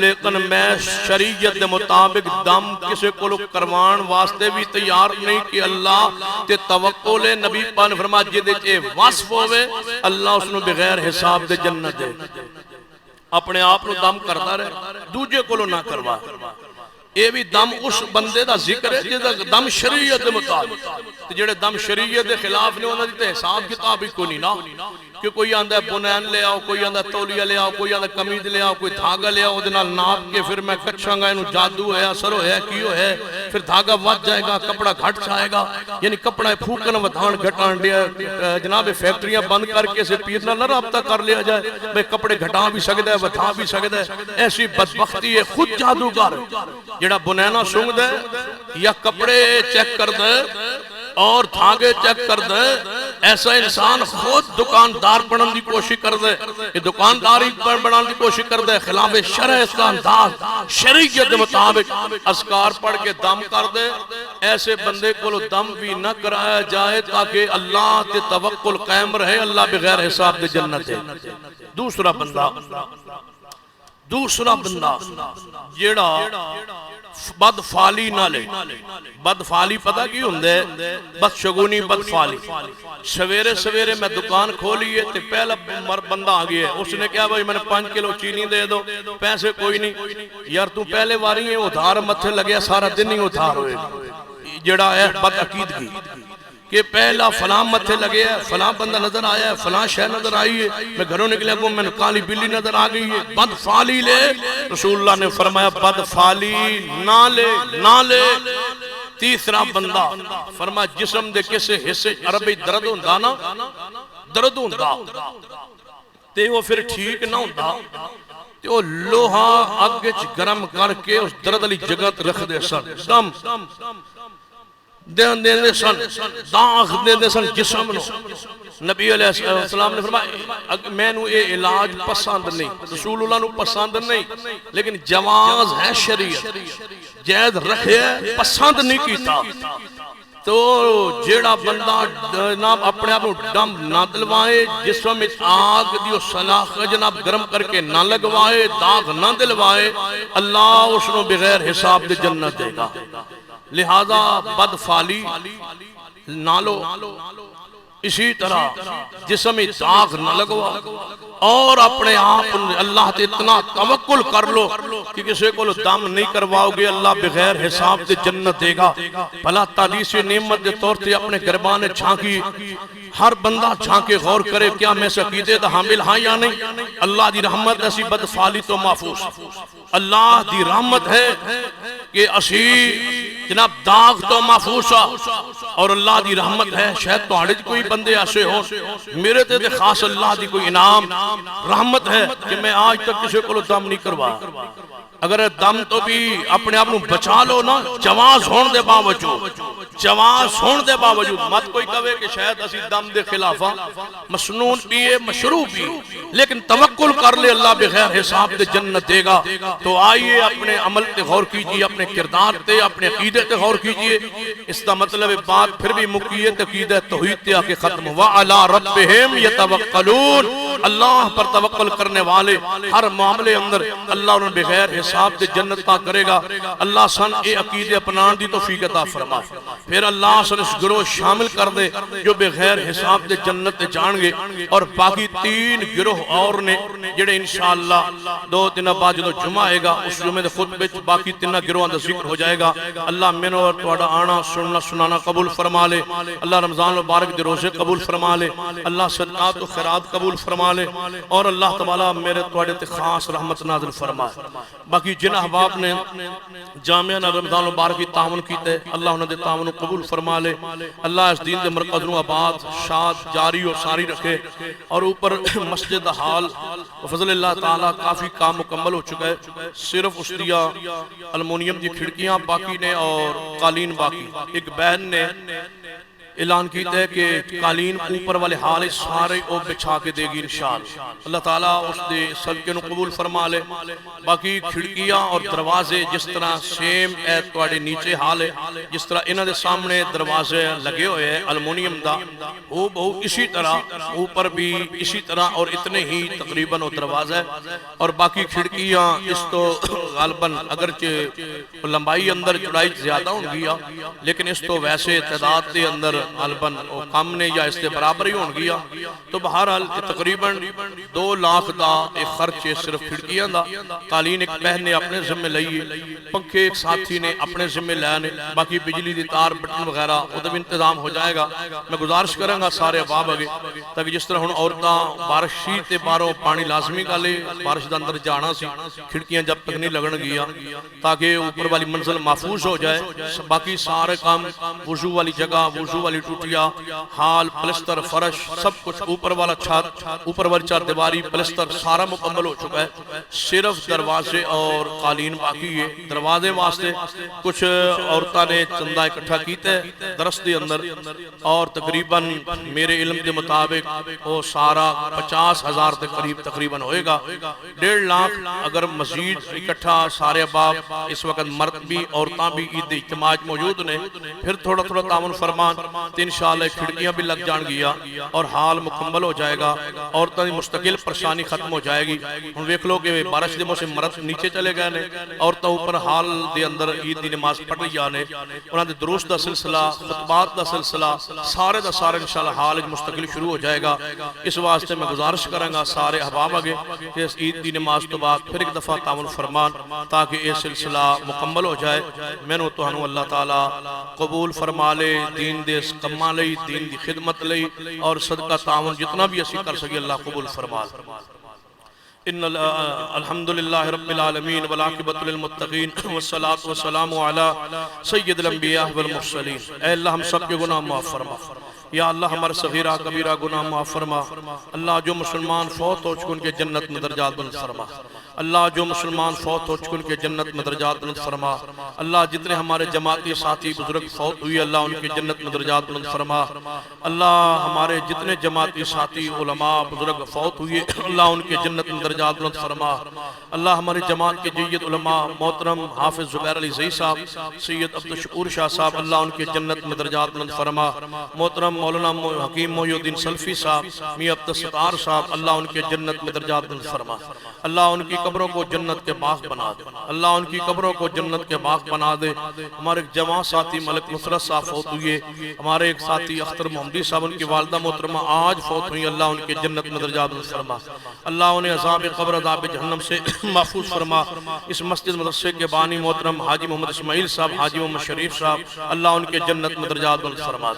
لیکن میں شریعت دے مطابق دم کسے کو کروان واسطے بھی تیار نہیں کہ اللہ تے توقع لے۔ نبی پاک نے فرمایا جدے چے وصف ہوئے اللہ اس نے بغیر حساب دے جنت دے۔ اپنے آپ نو دم کرتا رہے، دوجے کو نہ کروا۔ یہ بھی دم اس بندے دا ذکر ہے جہاں دم شریعت دے مطابق، جڑے دم شریعت دے خلاف نے انہوں نے حساب کتاب ہی کوئی نہیں نا، کہ کوئی آندہ ہے بنین لے آؤ، کوئی آندہ ہے تولیہ لے آؤ، کوئی آندہ ہے قمید لے آؤ، کوئی دھاگا لے آؤ، دنال ناپ کے پھر میں کچھاں گا انہوں جادو ہے، اثر ہے، کیوں ہے، پھر دھاگا وات جائے گا، کپڑا گھٹ جائے گا، یعنی کپڑا پھوکن ودھان گھٹان دیا، جناب فیکٹریاں بند کر کے سے پیرنا نہ رابطہ کر لیا جائے، بھئی کپڑے گھٹا بھی سکتا ہے، ودھا بھی سکتا ہے۔ ایسی بدبختی ہے، خود جادوگر جڑا بنینا سنگ دے یا کپڑے چیک کر دے اور دھاگے چیک کر دے، ایسا انسان خود دکاندار بنن دی کوشش کر دے، یہ دکانداری بنان دی کوشش کر دے، خلاف شرع اس کا انداز شریعت مطابق اذکار پڑھ کے دم کر دے، ایسے بندے کو دم بھی نہ کرایا جائے تاکہ اللہ تے توکل قائم رہے، اللہ بغیر حساب دے جنت ہے۔ دوسرا بندہ جیڑا بدفعالی نہ لے، بدفعالی پتہ کی ہوندے بدشگونی بدفعالی۔ سویرے سویرے میں دکان کھولیے تے پہلا بندہ آگیا ہے، اس نے کہا بھائی میں نے 5 کلو چینی دے دو، پیسے کوئی نہیں، یار تو پہلے واری ہے ادھار متھے لگیا سارا دن ہی ادھار ہوئے، جڑا ہے بد عقیدگی کہ پہلا فلاں متھے لگے ہے، فلاں بندہ نظر آیا ہے، فلاں شہ نظر آئی ہے، میں گھروں نکلے گا میں نے کالی بلی نظر آگئی ہے، بدفعالی لے۔ رسول اللہ نے فرمایا بدفعالی نہ لے۔ تیسرا بندہ فرمایا جسم دے کسے حصے عربی درد ہوندہ نا، درد ہوندہ تے وہ پھر ٹھیک نہ ہوندہ تے وہ لوہا اگچ گرم کر کے اس درد علی جگہ رکھ دے سن، دم دے سن، داغ دے سن جسم نو۔ نبی علیہ السلام نے فرمایا میں نو یہ علاج پسند نہیں، رسول اللہ نو پسند نہیں، لیکن جواز ہے شریعت، جائز رکھے پسند نہیں کیتا۔ تو جیڑا بندہ جناب اپنے آپ دم نہ دلوائے، جسم میں آگ دیو سلاخ جناب گرم کر کے نہ لگوائے، داغ نہ دلوائے، اللہ اس نو بغیر حساب دے جنت دے گا۔ لہذا بدفعالی نہ لو، اسی طرح جسم میں داغ نہ لگوا، اور اپنے آپ اللہ تے اتنا توکل کر لو کہ کسی کو دم نہیں کرواؤ گے، اللہ بغیر حساب دے جنت دے گا۔ بھلا تعلیس نعمت دے طور تے اپنے گربانے چھانکی، ہر بندہ چھانکے غور کرے کیا میں سقیدے دا حامل ہاں یا نہیں۔ اللہ دی رحمت ایسی بدفعالی تو محفوظ، اللہ دی رحمت ہے کہ اسی جناب داغ تو محفوظ، اور اللہ دی رحمت ہے شاید تو ہڑج کوئی بندے ایسے ہوں، میرے تے خاص اللہ دی کوئی انعام رحمت ہے کہ میں آج تک کسی کو دم نہیں کروا۔ اگر دم تو بھی اپنے آپ بچا لو نا، جواز ہون دے باوجود مت کوئی کہے کہ شاید اسی دم دے خلافہ مسنون پیئے مشروع پیئے، لیکن توکل کر لے اللہ بغیر حساب دے جنت دے گا۔ تو آئیے اپنے عمل تے غور کیجئے، اپنے کردار تے اپنے عقیدے تے غور کیجئے۔ اس کا مطلب بات پھر بھی مکیے عقیدہ توحید تے آکے ختم، وَعَلَىٰ رَبِّهِمْ يَتَوَكَّلُونَ، اللہ پر توکل کرنے والے ہر معاملے اندر اللہ انہوں بغیر حساب دے جنت پا کرے گا۔ اللہ سن اے عقیدے اپنان دی توفیق عطا فرما، پھر اللہ سن اس گروہ شامل کر دے جو بغیر حساب دے جنت دے جان گے، اور باقی 3 گروہ اور نے جڑے انشاءاللہ 2 دن بعد جو جمعہ آئے گا اس جمعے دے خطبے باقی 3 گروہاں دا ذکر ہو جائے گا۔ اللہ میں اور تہاڈا آنا سننا سنانا قبول فرما لے، اللہ رمضان مبارک دے روزے قبول فرما لے، اللہ صدقات و خیرات قبول فرما لے، اور اللہ تعالیٰ میرے تہاڈے تے خاص رحمت نازل فرمائے۔ باقی جن احباب نے جامعہ رمضان مبارک کی تعاون کیتے اللہ انہوں نے تعاون قبول فرما لے، اللہ اس دین دے مرکز نو آباد شاد جاری اور ساری رکھے، اور اوپر مسجد حال فضل اللہ تعالیٰ کافی کام مکمل ہو چکا ہے، صرف اس دیا المونیم دی کھڑکیاں باقی نے اور قالین باقی۔ ایک بہن نے اعلان کیتا ہے کہ قالین اوپر والے حال سارے او بچھا کے دے گی انشاءاللہ اللہ تعالیٰ اس دے صدقے نو قبول فرما لے باقی کھڑکیاں اور دروازے جس طرح سیم اے تواڈے نیچے حال ہے جس طرح انہاں دے سامنے دروازے لگے ہوئے ہیں المونیم دا وہ بہو اسی طرح اوپر بھی اسی طرح اور اتنے ہی تقریباً وہ دروازے اور باقی کھڑکیاں اس تو غالباً اگرچہ لمبائی اندر چڑائی زیادہ ہوں گیا لیکن اس تو ویسے تعداد دے اندر غالباً کم نے یا اس کے برابر ہی ہوں گیا تو بہرحال تقریباً 2 لاکھ دا ایک خرچ صرف کھڑکیاں دا قالین ایک بہن نے اپنے ذمہ لئیے پنکھے ایک ساتھی نے اپنے ذمہ لینے باقی بجلی دی تار بٹن وغیرہ وہ بھی انتظام ہو جائے گا میں گزارش کروں گا سارے احباب آگے تاکہ جس طرح ہن عورتاں بارشی تے باروں پانی لازمی کا لے بارش دا اندر جانا سی کھڑکیاں جب تک نہیں لگن گیا تاکہ اوپر والی منزل محفوظ ہو جائے باقی سارے کام وضو والی جگہ وضو والی ٹوٹیا حال پلستر فرش سب کچھ اوپر والا چھت اوپر والی چار دیواری پلستر سارا مکمل ہو چکا ہے صرف دروازے اور قالین باقی ہے دروازے واسطے کچھ عورتاں نے چندہ اکٹھا کیتا ہے درست دے اندر اور تقریباً میرے علم دے مطابق وہ سارا 50,000 دے قریب تقریباً ہوئے گا 1.5 لاکھ اگر مزید اکٹھا سارے احباب اس وقت مرد بھی عورتاں بھی عید اجتماع موجود نے پھر تھوڑا تھوڑا تعاون فرمان تو انشاءاللہ کھڑکیاں بھی لگ جان گیا اور حال مکمل ہو جائے گا عورتاں دی مستقل پریشانی ختم ہو جائے گی ہن ویکھ لو کہ بارش دے موسم مرد نیچے چلے گئے نے عورتاں اوپر حال دے اندر عید دی نماز پڑھ رہی نے انہاں دے دروس دا سلسلہ خطبات دا سلسلہ سارے دا سارا انشاءاللہ حال مستقل شروع ہو جائے گا اس واسطے میں گزارش کروں گا سارے احباب آگے کہ اس عید دی نماز تو بعد پھر ایک دفعہ تعاون فرمان تاکہ یہ سلسلہ مکمل ہو جائے میں نے تو اللہ تعالیٰ قبول فرما لے دین دے کما لئی دین دی خدمت لئی اور صدقہ تعاون جتنا بھی اسی کر سکے اللہ قبول فرما ان الحمدللہ رب العالمین والعاقبۃ للمتقین والصلاة والسلام علی سید الانبیاء والمرسلین اے اللہ ہم سب کے گناہ معاف فرما یا اللہ ہمارے صغیرہ کبیرہ گناہ معاف فرما اللہ جو مسلمان فوت ہو چکے ان کے جنت میں درجات بلند فرما اللہ جو مسلمان فوت ہو چکے ان کے جنت میں درجات بلند فرما اللہ جتنے ہمارے جماعتی ساتھی بزرگ فوت ہوئی اللہ ان کے جنت میں درجات بلند فرما اللہ ہمارے جتنے جماعتی ساتھی علماء بزرگ فوت ہوئے اللہ ان کے جنت میں درجات بلند فرما اللہ ہماری جماعت کے جید علماء محترم حافظ زبیر علی زئی صاحب سید عبدالشکور شاہ صاحب اللہ ان کے جنت میں درجات بلند فرما محترم مولانا حکیم محی الدین سلفی صاحب میاں عبدالستار صاحب اللہ ان کے جنت میں درجات بلند فرما اللہ ان کی قبروں کو جنت کے باغ بنا دے اللہ ان کی قبروں کو جنت کے باغ بنا دے ہمارے ایک جوان ساتھی ملک نصرت صاحب فوت ہوئے ہمارے ایک ساتھی اختر محمدی صاحب ان کی والدہ محترمہ آج فوت ہوئی اللہ ان کے جنت میں درجات بلند فرما اللہ انہیں عذاب قبر عذاب جہنم سے محفوظ فرما اس مسجد مدرسے کے بانی محترم حاجی محمد اسماعیل صاحب حاجی محمد شریف صاحب اللہ ان کے جنت میں درجات بلند فرما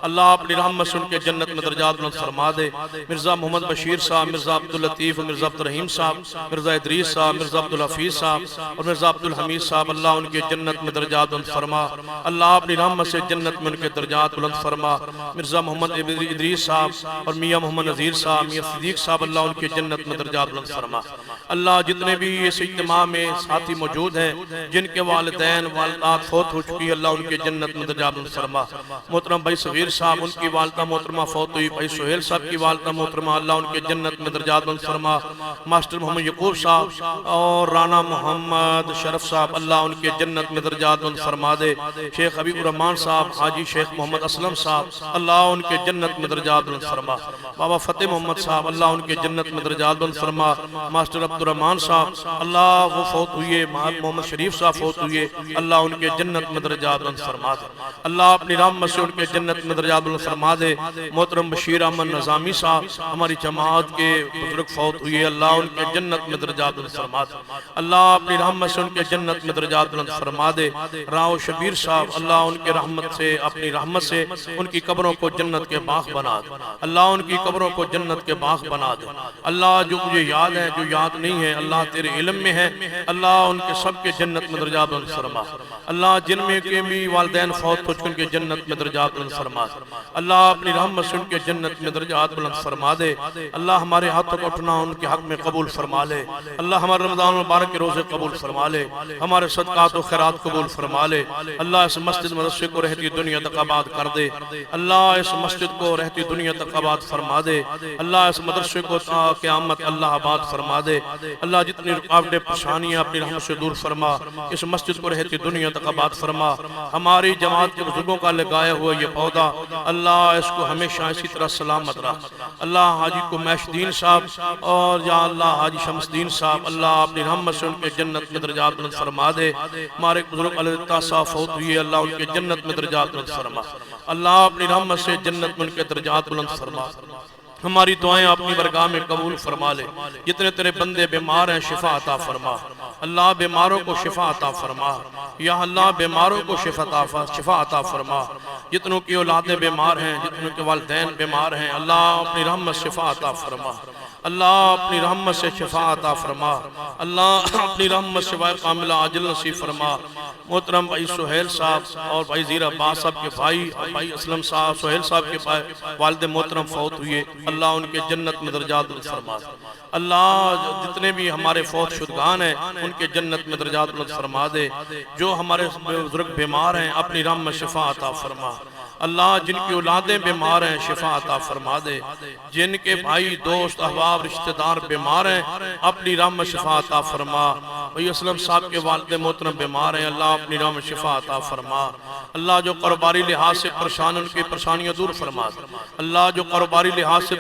اللہ اپنی رحمت سے ان کے جنت میں درجات بلند فرما دے مرزا محمد بشیر صاحب مرزا عبداللطیف مرزا عبدالرحیم صاحب مرزا ادریس صاحب مرزا عبدالحفیظ صاحب اور مرزا عبدالحمید صاحب اللہ ان کے جنت میں درجات بلند فرما اللہ اپنی رحمت سے جنت میں ان کے درجات بلند فرما مرزا محمد ادریس صاحب اور میاں محمد نذیر صاحب میاں صدیق صاحب اللہ ان کے جنت میں درجات بلند فرما اللہ جتنے بھی اس اجتماع میں ساتھی موجود ہیں جن کے والدین والدات فوت ہو چکی اللہ ان کے جنت میں درجات بلند فرما محترم بھائی صغیر صاحب ان کی والدہ محترمہ فوت ہوئی بھائی سہیل صاحب کی والدہ محترمہ اللہ ان کے جنت میں درجات بلند فرما ماسٹر محمد یعقوب صاحب اور رانا محمد شرف صاحب اللہ ان کے جنت میں درجات بلند فرما دے شیخ حبیب الرحمان صاحب حاجی شیخ محمد اسلم صاحب اللہ ان کے جنت میں درجات بلند فرما بابا فتح محمد صاحب اللہ ان کے جنت میں درجات بلند فرما ماسٹر عبدالرحمان صاحب اللہ وہ فوت ہوئے محمد شریف صاحب فوت ہوئے اللہ ان کے جنت میں درجات بلند فرما دے اللہ اپنی رحمت سے ان کے جنت میں درجات بلند فرما دے محترم بشیر احمد نظامی صاحب ہماری جماعت کے بزرگ فوت ہوئے اللہ ان کے جنت میں درجات بلند فرما دے اللہ اپنی رحمت سے ان کے جنت میں درجات بلند فرما دے راؤ شبیر صاحب اللہ ان کے رحمت سے اپنی رحمت سے ان کی قبروں کو جنت کے باغ بنا دے اللہ ان کی قبروں کو جنت کے باغ بنا دے اللہ جو مجھے یاد ہے جو یاد نہیں نہیں ہیں اللہ تیرے علم میں ہے، اللہ ان کے سب کے جنت میں درجات بلند فرما۔ اللہ جن میں کے بھی والدین فوت ہو چکے ان کے جنت میں درجات بلند فرما۔ اللہ اپنی رحمت سے ان کے جنت میں درجات بلند فرما دے۔ اللہ ہمارے ہاتھوں کو اٹھنا ان کے حق میں قبول فرما لے۔ اللہ ہمارے رمضان مبارک کے روزے قبول فرما لے، ہمارے صدقات و خیرات قبول فرما لے۔ اللہ اس مسجد مدرسے کو رہتی دنیا تک آباد کر دے۔ اللہ اس مسجد کو رہتی دنیا تک آباد فرما دے۔ اللہ اس مدرسے کو تا قیامت اللہ آباد فرما دے۔ اللہ جتنی رکاوٹیں پریشانیاں اپنی رحمت سے دور فرما، اس مسجد کو رہتی دنیا تک آباد فرما۔ ہماری جماعت کے بزرگوں کا لگایا ہوا یہ پودا اللہ اس کو ہمیشہ اسی طرح سلامت رکھ۔ اللہ حاجی قمیش الدین صاحب اور یا اللہ حاجی شمس الدین صاحب اللہ اپنی رحمت سے ان کے جنت میں درجات بلند فرما دے۔ ہمارے بزرگ علیہ صاحب فوت ہوئے اللہ ان کے جنت میں درجات بلند فرما۔ اللہ اپنی رحمت سے جنت میں ان کے درجات بلند فرما۔ ہماری دعائیں اپنی برگاہ میں قبول فرما لے۔ جتنے تیرے بندے بیمار ہیں شفا عطا فرما۔ اللہ بیماروں کو شفا عطا فرما، یا اللہ بیماروں کو شفا عطا فرما۔ جتنوں کی اولادیں بیمار ہیں، جتنوں کے والدین بیمار ہیں، اللہ اپنی رحمت شفا عطا فرما۔ اللہ اپنی رحمت سے شفا عطا فرما۔ اللہ اپنی رحمت سے شفا کاملہ عاجل نصیب فرما۔ محترم بھائی سہیل صاحب اور بھائی زیر عباس صاحب کے بھائی اور بھائی اسلم صاحب سہیل صاحب کے والد محترم فوت ہوئے اللہ ان کے جنت میں درجات بلند فرما۔ اللہ جتنے بھی ہمارے فوت شدگان ہیں ان کے جنت میں درجات بلند فرما دے۔ جو ہمارے بزرگ بیمار ہیں اپنی رحمت شفا عطا فرما۔ اللہ جن کی اولادیں بیمار ہیں شفا عطا فرما دے۔ جن کے بھائی دوست احباب رشتہ دار بیمار ہیں اپنی رحمت شفا عطا فرما۔ بھائی اسلم صاحب کے والد محترم بیمار ہیں اللہ اپنی رحمت شفا عطا فرما۔ اللہ جو کاروباری لحاظ سے پریشان ان کی پریشانیاں دور فرما۔ اللہ جو کاروباری لحاظ سے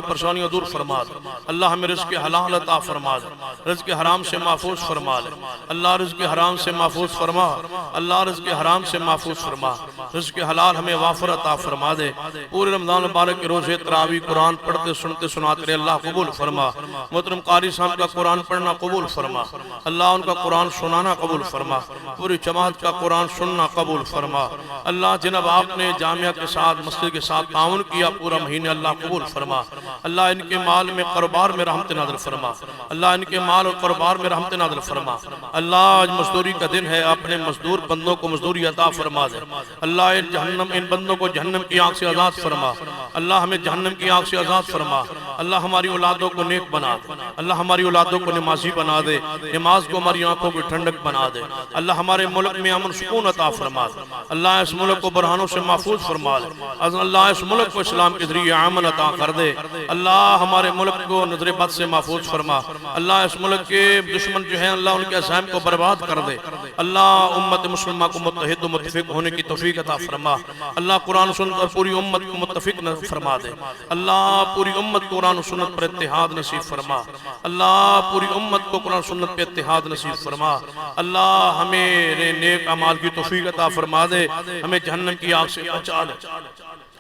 پریشانیاں دور فرما۔ اللہ ہمیں رزق حلال عطا فرما دے، رزق حرام سے محفوظ فرما لے۔ اللہ رزق حرام سے محفوظ فرما۔ اللہ رزق حرام سے محفوظ فرما۔ رزق حلال ہمیں وافر عطا فرما دے۔ پورے رمضان مبارک کے روزے تراویح قرآن پڑھتے سنتے سناتے رہے اللہ قبول فرما۔ محترم قاری صاحب کا قرآن پڑھنا قبول فرما۔ اللہ ان کا قرآن سنانا قبول فرما۔ پوری جماعت کا قرآن سننا قبول فرما۔ اللہ جناب آپ نے جامعہ کے ساتھ مسجد کے ساتھ تعاون کیا پورا مہینے اللہ قبول فرما۔ اللہ ان کے مال میں کاروبار میں رحمت نازل فرما۔ اللہ ان کے مال اور کاروبار میں رحمت نازل فرما۔ اللہ آج مزدوری کا دن ہے اپنے مزدور بندوں کو مزدوری عطا فرما دے۔ اللہ ان بندوں کو جہنم کی آگ سے آزاد فرما۔ اللہ ہمیں جہنم کی آگ سے آزاد فرما۔ اللہ ہماری اولادوں کو نیک بنا دے۔ اللہ ہماری اولادوں کو نمازی بنا دے۔ نماز کو ہماری آنکھوں کی ٹھنڈک بنا دے۔ اللہ ہمارے ملک میں امن سکون عطا فرما دے۔ اللہ اس ملک کو برہانوں سے محفوظ فرما دے۔ اللہ اس ملک کو اسلام کے ذریعے امن عطا کر دے۔ اللہ ہمارے ملک کو نظر بد سے محفوظ فرما۔ اللہ اس ملک کے دشمن جو ہیں اللہ ان کے عزائم کو برباد کر دے۔ اللہ امت مسلمہ کو متحد و متفق ہونے کی توفیق عطا فرما۔ اللہ قرآن سنت اور پوری امت کو متفق فرما دے۔ اللہ پوری امت کو قرآن و سنت پر اتحاد نصیب فرما۔ اللہ پوری امت کو قرآن و سنت پر اتحاد نصیب فرما۔ اللہ ہمیں نیک اعمال کی توفیق عطا فرما دے۔ ہمیں جہنم کی آگ سے بچا لے،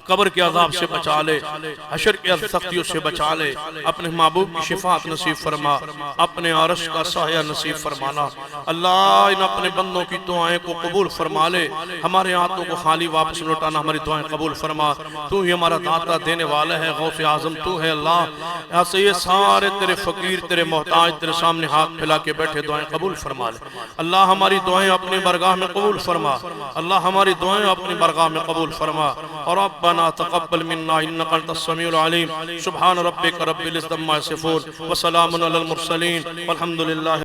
قبر کے عذاب سے بچا لے، حشر کے سختیوں سے بچا لے۔ اپنے محبوب کی شفاعت نصیب فرما، اپنے عرش کا سایہ نصیب فرمانا۔ اللہ ان اپنے بندوں کی دعائیں کو قبول فرما لے۔ ہمارے ہاتھوں کو خالی واپس لوٹانا، ہماری دعائیں قبول فرما۔ تو ہی ہمارا داتا دینے والا ہے، غوث اعظم تو ہے اللہ۔ ایسے یہ سارے تیرے فقیر تیرے محتاج تیرے سامنے ہاتھ پھیلا کے بیٹھے دعائیں قبول فرما لے۔ اللہ ہماری دعائیں اپنی برگاہ میں قبول فرما۔ اللہ ہماری دعائیں اپنی برگاہ میں قبول فرما۔ اور ربنا تقبل منا انك انت السميع العليم۔ سبحان ربك رب العزة عما يصفون وسلام على المرسلين والحمد لله